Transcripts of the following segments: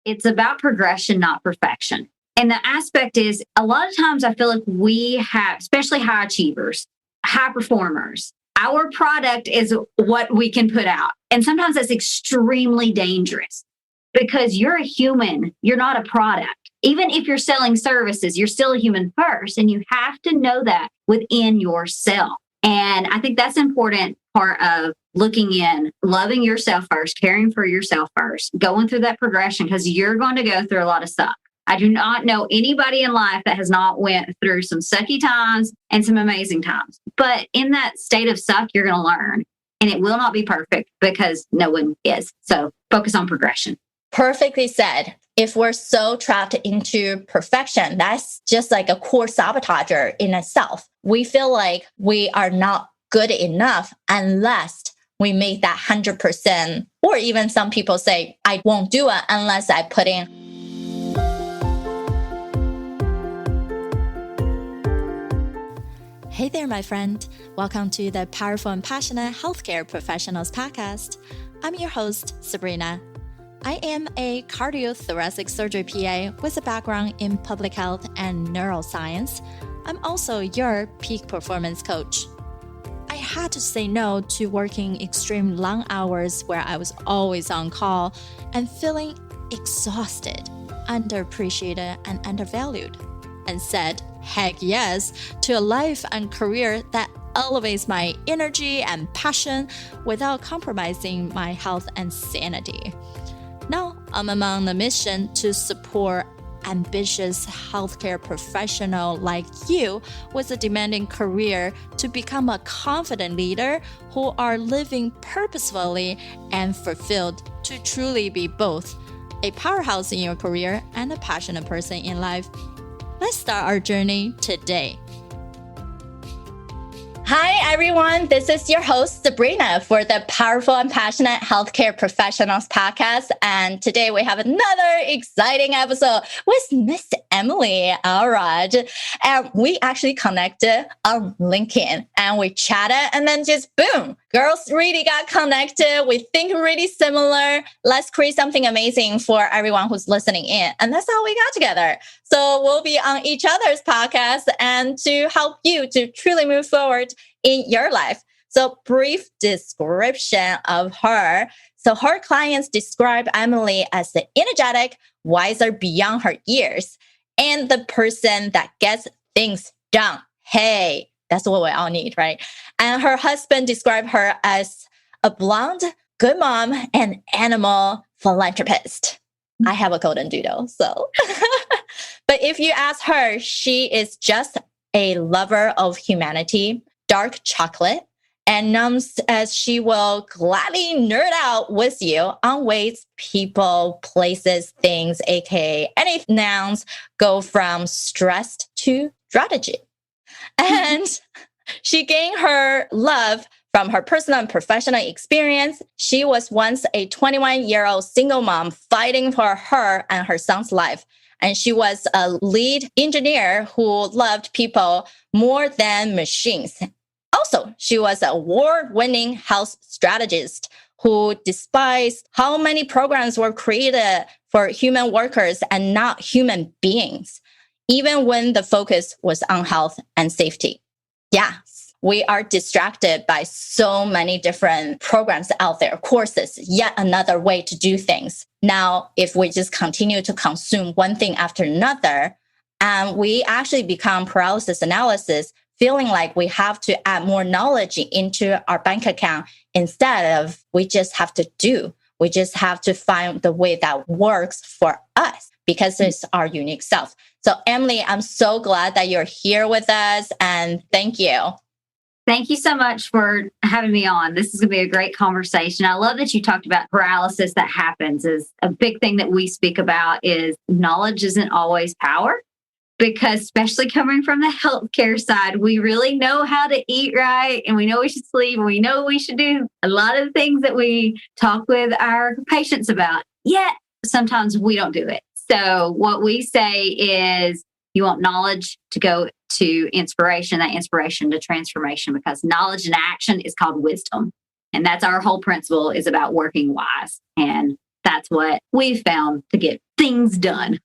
It's about progression, not perfection. And the aspect is a lot of times I feel like we have, especially high achievers, high performers, our product is what we can put out. And sometimes that's extremely dangerous because you're a human. You're not a product. Even if you're selling services, you're still a human first. And you have to know that within yourself. And I think that's an important part of looking in, loving yourself first, caring for yourself first, going through that progression because you're going to go through a lot of stuff. I do not know anybody in life that has not went through some sucky times and some amazing times. But in that state of suck, you're going to learn. And it will not be perfect because no one is. So focus on progression. Perfectly said. If we're so trapped into perfection, that's just like a core sabotager in itself. We feel like we are not good enough unless we make that 100%. Or even some people say, I won't do it unless I put in. Hey there, my friend. Welcome to the Powerful and Passionate Healthcare Professionals Podcast. I'm your host, Sabrina. I am a cardiothoracic surgery PA with a background in public health and neuroscience. I'm also your peak performance coach. I had to say no to working extreme long hours where I was always on call and feeling exhausted, underappreciated, and undervalued, and said heck yes to a life and career that elevates my energy and passion without compromising my health and sanity. Now, I'm on a mission to support ambitious healthcare professional like you with a demanding career to become a confident leader who are living purposefully and fulfilled to truly be both a powerhouse in your career and a passionate person in life. Let's start our journey today. Hi, everyone. This is your host, Sabrina, for the Powerful and Passionate Healthcare Professionals Podcast. And today we have another exciting episode with Miss Emily Elrod. And we actually connected on LinkedIn and we chatted and then just boom, girls really got connected. We think really similar. Let's create something amazing for everyone who's listening in. And that's how we got together. So we'll be on each other's podcast and to help you to truly move forward in your life. So brief description of her. So her clients describe Emily as the energetic, wiser beyond her years, and the person that gets things done. Hey, that's what we all need, right? And her husband described her as a blonde, good mom, and animal philanthropist. I have a golden doodle, so. But if you ask her, she is just a lover of humanity, dark chocolate, and numbs as she will gladly nerd out with you on ways people, places, things, aka any nouns, go from stressed to strategy. And she gained her love from her personal and professional experience. She was once a 21-year-old single mom fighting for her and her son's life. And she was a lead engineer who loved people more than machines. Also, she was an award-winning health strategist who despised how many programs were created for human workers and not human beings, even when the focus was on health and safety. Yeah, we are distracted by so many different programs out there, courses, yet another way to do things. Now, if we just continue to consume one thing after another, and we actually become paralysis analysis, feeling like we have to add more knowledge into our bank account instead of we just have to do. We just have to find the way that works for us because it's our unique self. So Emily, I'm so glad that you're here with us and thank you. Thank you so much for having me on. This is going to be a great conversation. I love that you talked about paralysis that happens. Is a big thing that we speak about is knowledge isn't always power. Because especially coming from the healthcare side, we really know how to eat right and we know we should sleep and we know we should do a lot of things that we talk with our patients about. Yet sometimes we don't do it. So what we say is you want knowledge to go to inspiration, that inspiration to transformation, because knowledge and action is called wisdom. And that's our whole principle is about working wise. And That's what we've found to get things done.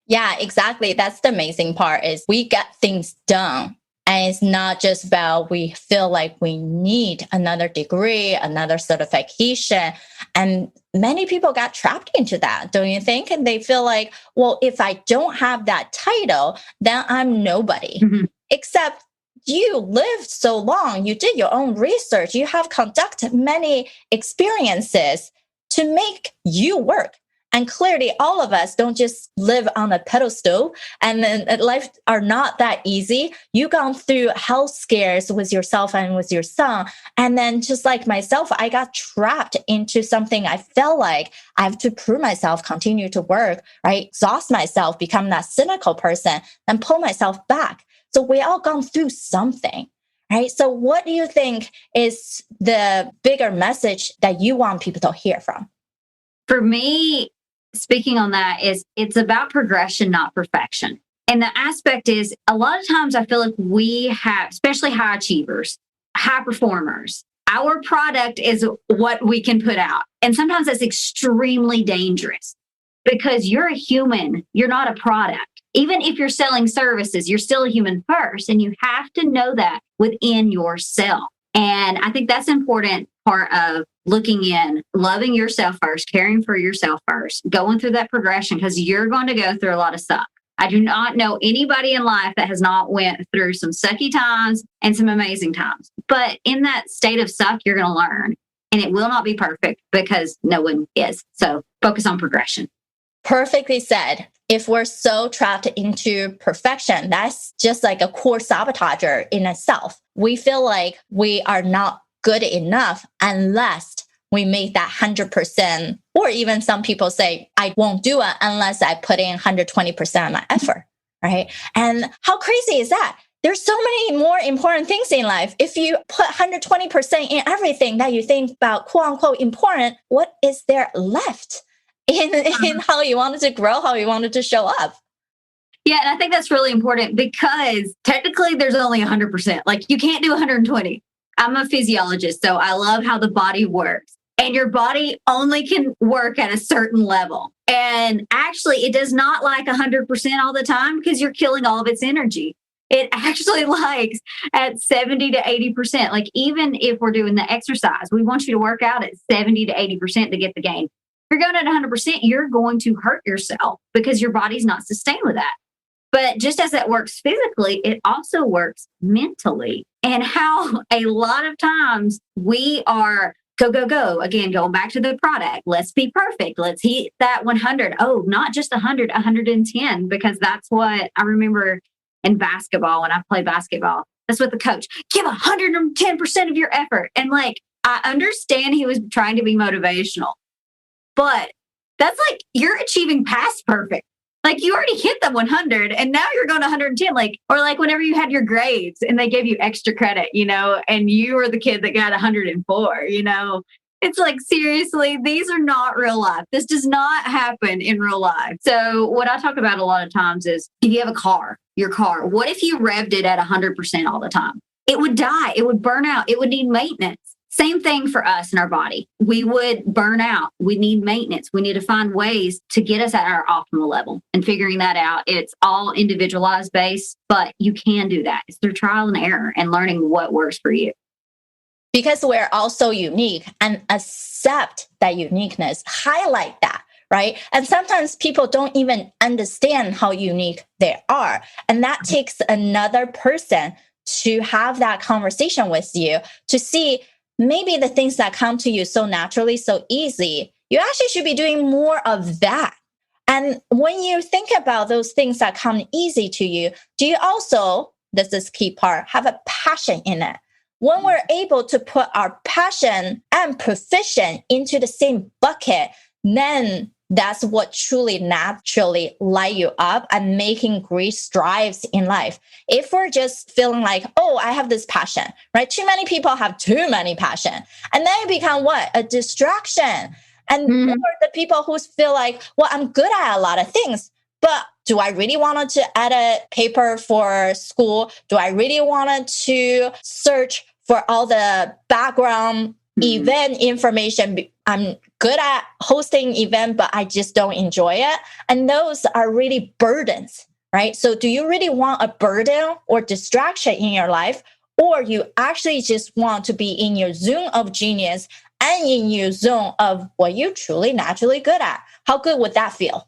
Yeah, exactly. That's the amazing part is we get things done. And it's not just about we feel like we need another degree, another certification. And many people got trapped into that, don't you think? And they feel like, well, if I don't have that title, then I'm nobody. Mm-hmm. Except you lived so long, you did your own research, you have conducted many experiences to make you work. And clearly, all of us don't just live on a pedestal, and then life are not that easy. You've gone through health scares with yourself and with your son. And then just like myself, I got trapped into something I felt like I have to prove myself, continue to work, right? Exhaust myself, become that cynical person, and pull myself back. So we all gone through something, right? So what do you think is the bigger message that you want people to hear from? For me, speaking on that is it's about progression, not perfection. And the aspect is a lot of times I feel like we have, especially high achievers, high performers, our product is what we can put out. And sometimes that's extremely dangerous because you're a human. You're not a product. Even if you're selling services, you're still a human first. And you have to know that within yourself. And I think that's an important part of looking in, loving yourself first, caring for yourself first, going through that progression because you're going to go through a lot of suck. I do not know anybody in life that has not went through some sucky times and some amazing times. But in that state of suck, you're going to learn. And it will not be perfect because no one is. So focus on progression. Perfectly said. If we're so trapped into perfection, that's just like a core sabotager in itself. We feel like we are not good enough unless we make that 100%, or even some people say, I won't do it unless I put in 120% of my effort, right? And how crazy is that? There's so many more important things in life. If you put 120% in everything that you think about, quote unquote, important, what is there left in how you wanted to grow, how you wanted to show up? Yeah, and I think that's really important because technically there's only 100%. Like you can't do 120. I'm a physiologist, so I love how the body works. And your body only can work at a certain level. And actually, it does not like 100% all the time because you're killing all of its energy. It actually likes at 70 to 80%. Like even if we're doing the exercise, we want you to work out at 70 to 80% to get the gain. If you're going at 100%, you're going to hurt yourself because your body's not sustained with that. But just as that works physically, it also works mentally. And how a lot of times we are go, go, go. Again, going back to the product. Let's be perfect. Let's hit that 100. Oh, not just 100, 110, because that's what I remember in basketball when I played basketball. That's what the coach, give 110% of your effort. And like, I understand he was trying to be motivational, but that's like you're achieving past perfect. Like you already hit the 100 and now you're going to 110. Like, or like whenever you had your grades and they gave you extra credit, and you were the kid that got 104, it's like, seriously, these are not real life. This does not happen in real life. So what I talk about a lot of times is if you have your car, what if you revved it at 100% all the time? It would die. It would burn out. It would need maintenance. Same thing for us and our body. We would burn out. We need maintenance. We need to find ways to get us at our optimal level and figuring that out. It's all individualized based, but you can do that. It's through trial and error and learning what works for you. Because we're all so unique, and accept that uniqueness, highlight that, right? And sometimes people don't even understand how unique they are. And that takes another person to have that conversation with you to see maybe the things that come to you so naturally, so easy, you actually should be doing more of that. And when you think about those things that come easy to you, do you also, this is key part, have a passion in it? When we're able to put our passion and proficient into the same bucket, then that's what truly naturally light you up and making great strides in life. If we're just feeling like, oh, I have this passion, right? Too many people have too many passion. And then it become what? A distraction. And for the people who feel like, well, I'm good at a lot of things, but do I really want to edit paper for school? Do I really want to search for all the background event information. I'm good at hosting event, but I just don't enjoy it. And those are really burdens, right? So do you really want a burden or distraction in your life? Or you actually just want to be in your zone of genius and in your zone of what you're truly naturally good at? How good would that feel?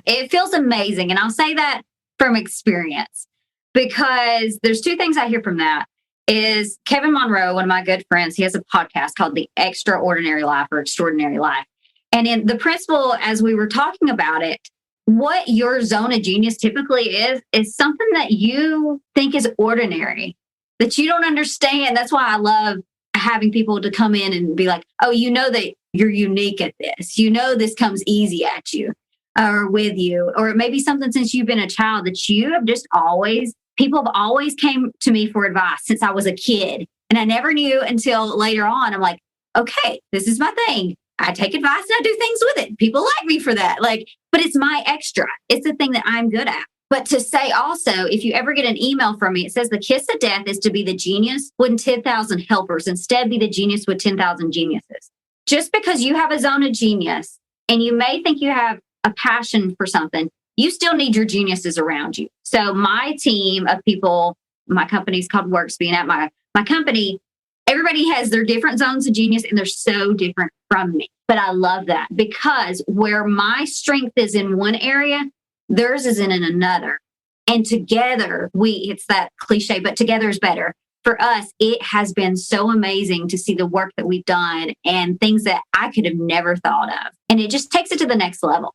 It feels amazing. And I'll say that from experience, because there's two things I hear from that. Is Kevin Monroe, one of my good friends, he has a podcast called The Extraordinary Life or Extraordinary Life. And in the principle, as we were talking about it, what your zone of genius typically is something that you think is ordinary, that you don't understand. That's why I love having people to come in and be like, oh, you know that you're unique at this. You know this comes easy at you or with you. Or it may be something since you've been a child that you have just always, people have always came to me for advice since I was a kid. And I never knew until later on. I'm like, okay, this is my thing. I take advice and I do things with it. People like me for that. But it's my extra. It's the thing that I'm good at. But to say also, if you ever get an email from me, it says the kiss of death is to be the genius with 10,000 helpers. Instead, be the genius with 10,000 geniuses. Just because you have a zone of genius and you may think you have a passion for something, you still need your geniuses around you. So my team of people, my company's called Worksbeing. At my company, everybody has their different zones of genius and they're so different from me. But I love that because where my strength is in one area, theirs is in another. And together, it's that cliche, but together is better. For us, it has been so amazing to see the work that we've done and things that I could have never thought of. And it just takes it to the next level.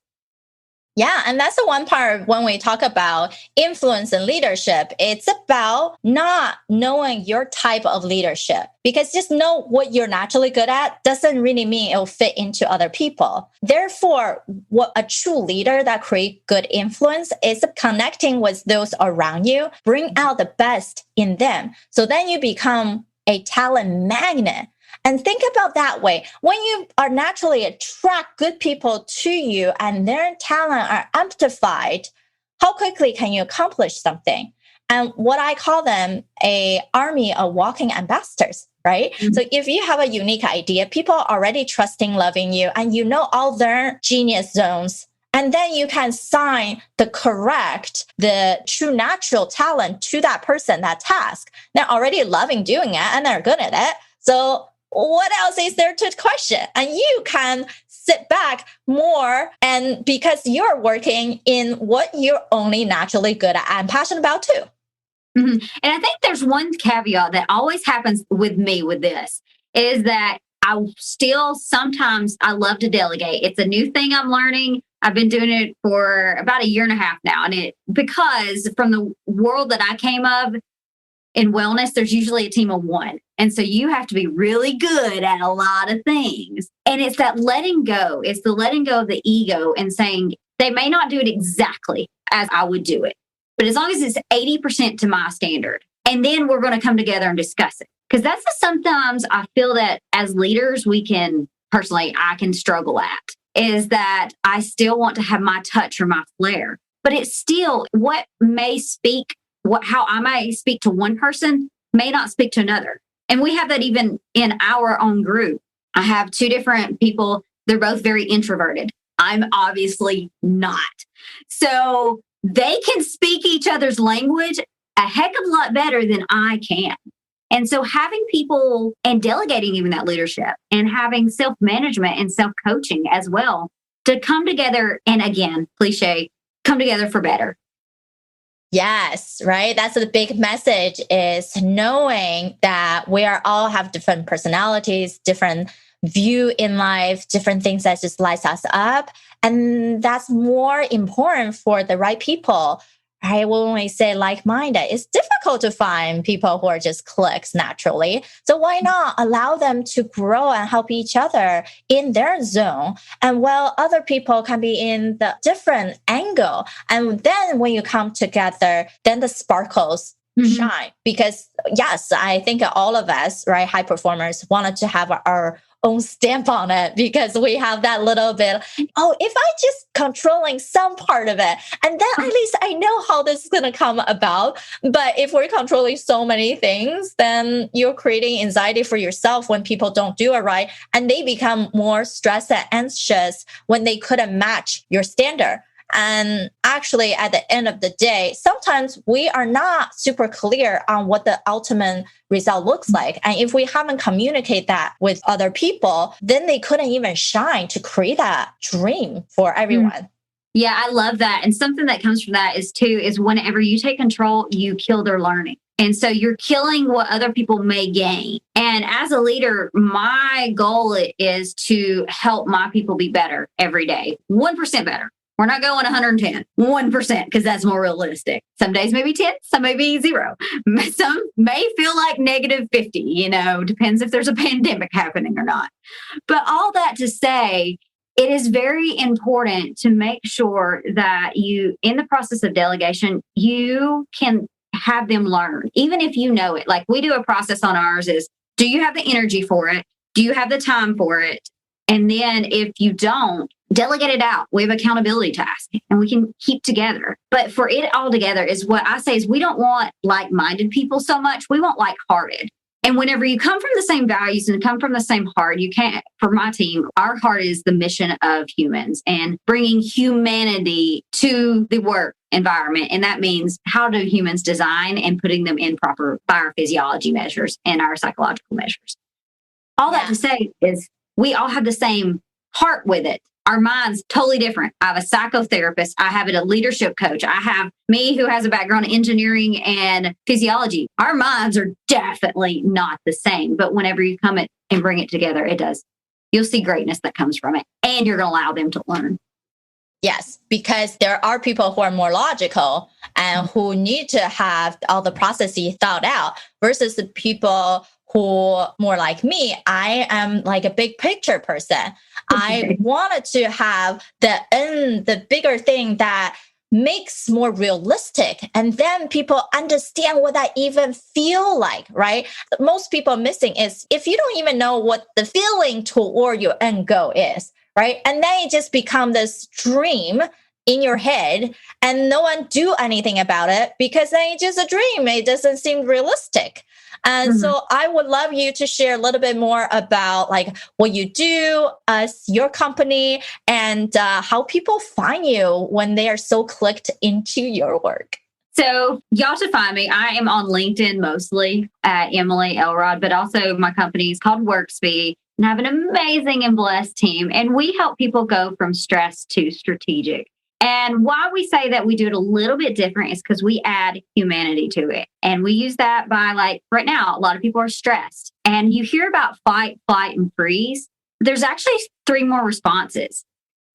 Yeah. And that's the one part when we talk about influence and leadership, it's about not knowing your type of leadership, because just know what you're naturally good at doesn't really mean it'll fit into other people. Therefore, what a true leader that creates good influence is connecting with those around you, bring out the best in them. So then you become a talent magnet. And think about that way. When you are naturally attract good people to you and their talent are amplified, how quickly can you accomplish something? And what I call them a army of walking ambassadors, right? Mm-hmm. So if you have a unique idea, people are already trusting, loving you, and you know all their genius zones. And then you can assign the true natural talent to that person, that task. They're already loving doing it and they're good at it. So what else is there to question? And you can sit back more, and because you're working in what you're only naturally good at and passionate about too. Mm-hmm. And I think there's one caveat that always happens with me with this is that I love to delegate. It's a new thing I'm learning. I've been doing it for about a year and a half now. And because from the world that I came of, in wellness, there's usually a team of one. And so you have to be really good at a lot of things. And it's that letting go. It's the letting go of the ego and saying they may not do it exactly as I would do it, but as long as it's 80% to my standard, and then we're going to come together and discuss it. Because sometimes I feel that as leaders, I can struggle at, is that I still want to have my touch or my flair, but it's still how I might speak to one person may not speak to another. And we have that even in our own group. I have two different people. They're both very introverted. I'm obviously not. So they can speak each other's language a heck of a lot better than I can. And so having people and delegating even that leadership and having self-management and self-coaching as well to come together and, again, cliche, come together for better. Yes, right. That's the big message, is knowing that we all have different personalities, different view in life, different things that just lights us up. And that's more important for the right people. I will only say like-minded. It's difficult to find people who are just clicks naturally. So why not allow them to grow and help each other in their zone? And while other people can be in the different angle. And then when you come together, then the sparkles shine. Because yes, I think all of us, right, high performers wanted to have our own stamp on it because we have that little bit, oh, if I just controlling some part of it, and then at least I know how this is going to come about. But if we're controlling so many things, then you're creating anxiety for yourself when people don't do it right. And they become more stressed and anxious when they couldn't match your standard. And actually, at the end of the day, sometimes we are not super clear on what the ultimate result looks like. And if we haven't communicated that with other people, then they couldn't even shine to create that dream for everyone. Yeah, I love that. And something that comes from that is whenever you take control, you kill their learning. And so you're killing what other people may gain. And as a leader, my goal is to help my people be better every day, 1% better. We're not going 110, 1%, because that's more realistic. Some days may be 10, some may be 0. Some may feel like negative 50, depends if there's a pandemic happening or not. But all that to say, it is very important to make sure that you, in the process of delegation, you can have them learn, even if you know it. Like we do a process on ours is, do you have the energy for it? Do you have the time for it? And then if you don't, delegate it out. We have accountability tasks and we can keep together. But for it all together is what I say is we don't want like-minded people so much. We want like-hearted. And whenever you come from the same values and come from the same heart, you can't, for my team, our heart is the mission of humans and bringing humanity to the work environment. And that means how do humans design and putting them in proper biophysiology measures and our psychological measures. All that to say is we all have the same heart with it. Our mind's totally different. I have a psychotherapist. I have a leadership coach. I have me who has a background in engineering and physiology. Our minds are definitely not the same. But whenever you come and bring it together, it does. You'll see greatness that comes from it. And you're going to allow them to learn. Yes, because there are people who are more logical and who need to have all the processes thought out versus the people who more like me. I am like a big picture person. I wanted to have the bigger thing that makes more realistic. And then people understand what that even feel like, right? Most people missing is if you don't even know what the feeling toward your end goal is, right? And then it just become this dream in your head and no one do anything about it because then it's just a dream. It doesn't seem realistic. And so I would love you to share a little bit more about like what you do as your company and how people find you when they are so clicked into your work. So y'all should find me. I am on LinkedIn mostly at Emily Elrod, but also my company is called WorkSpeed and I have an amazing and blessed team. And we help people go from stress to strategic. And why we say that we do it a little bit different is because we add humanity to it. And we use that by like right now, a lot of people are stressed and you hear about fight, flight, and freeze. There's actually 3 more responses.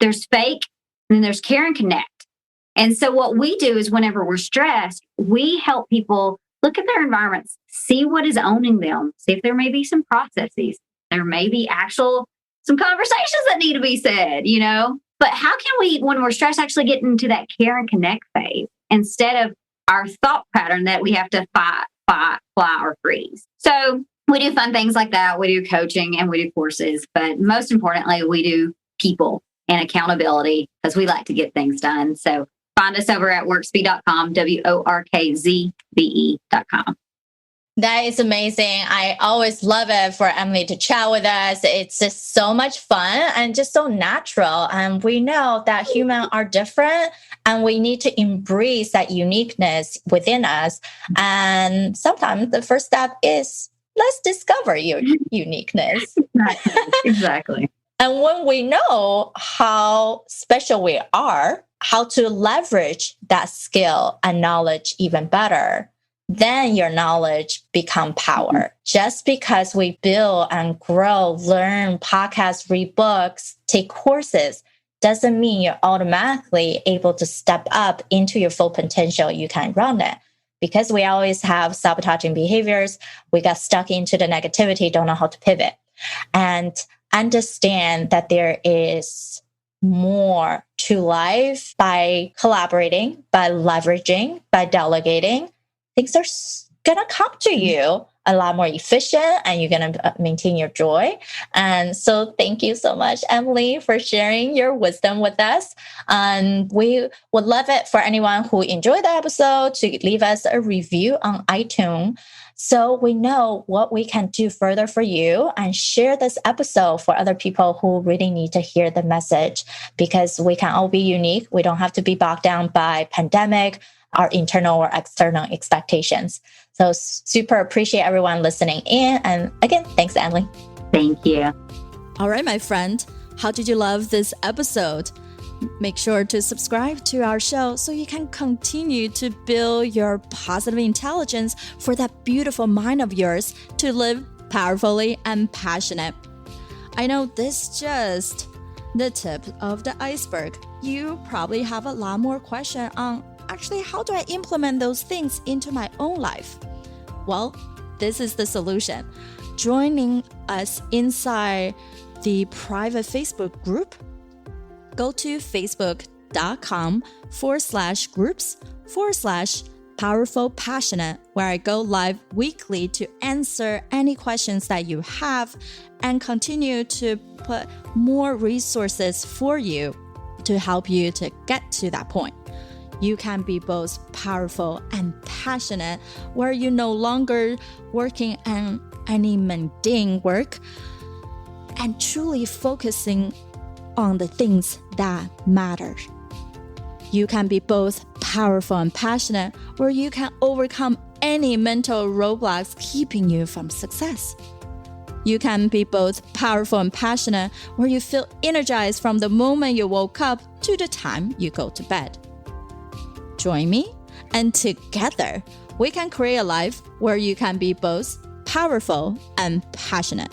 There's fake, and then there's care and connect. And so what we do is whenever we're stressed, we help people look at their environments, see what is owning them, see if there may be some processes. There may be some conversations that need to be said, But how can we, when we're stressed, actually get into that care and connect phase instead of our thought pattern that we have to fight, fly, or freeze? So we do fun things like that. We do coaching and we do courses. But most importantly, we do people and accountability because we like to get things done. So find us over at workspeed.com, WORKZBE.com. That is amazing. I always love it for Emily to chat with us. It's just so much fun and just so natural. And we know that humans are different and we need to embrace that uniqueness within us. And sometimes the first step is let's discover your uniqueness. Exactly. And when we know how special we are, how to leverage that skill and knowledge even better, then your knowledge become power. Just because we build and grow, learn, podcasts, read books, take courses, doesn't mean you're automatically able to step up into your full potential. You can run it. Because we always have sabotaging behaviors, we got stuck into the negativity, don't know how to pivot. And understand that there is more to life by collaborating, by leveraging, by delegating. Things are going to come to you a lot more efficient, and you're going to maintain your joy. And so thank you so much, Emily, for sharing your wisdom with us. And we would love it for anyone who enjoyed the episode to leave us a review on iTunes, so we know what we can do further for you, and share this episode for other people who really need to hear the message, because we can all be unique. We don't have to be bogged down by pandemic, our internal or external expectations. So super appreciate everyone listening in. And again, thanks, Emily. Thank you. All right, my friend, how did you love this episode? Make sure to subscribe to our show so you can continue to build your positive intelligence for that beautiful mind of yours to live powerfully and passionate. I know this is just the tip of the iceberg. You probably have a lot more questions on actually how do I implement those things into my own life? Well, this is the solution. Joining us inside the private Facebook group, go to facebook.com/groups/powerful passionate, where I go live weekly to answer any questions that you have and continue to put more resources for you to help you to get to that point. You can be both powerful and passionate, where you're no longer working on any mundane work and truly focusing on the things that matter. You can be both powerful and passionate, where you can overcome any mental roadblocks keeping you from success. You can be both powerful and passionate, where you feel energized from the moment you woke up to the time you go to bed. Join me, and together we can create a life where you can be both powerful and passionate.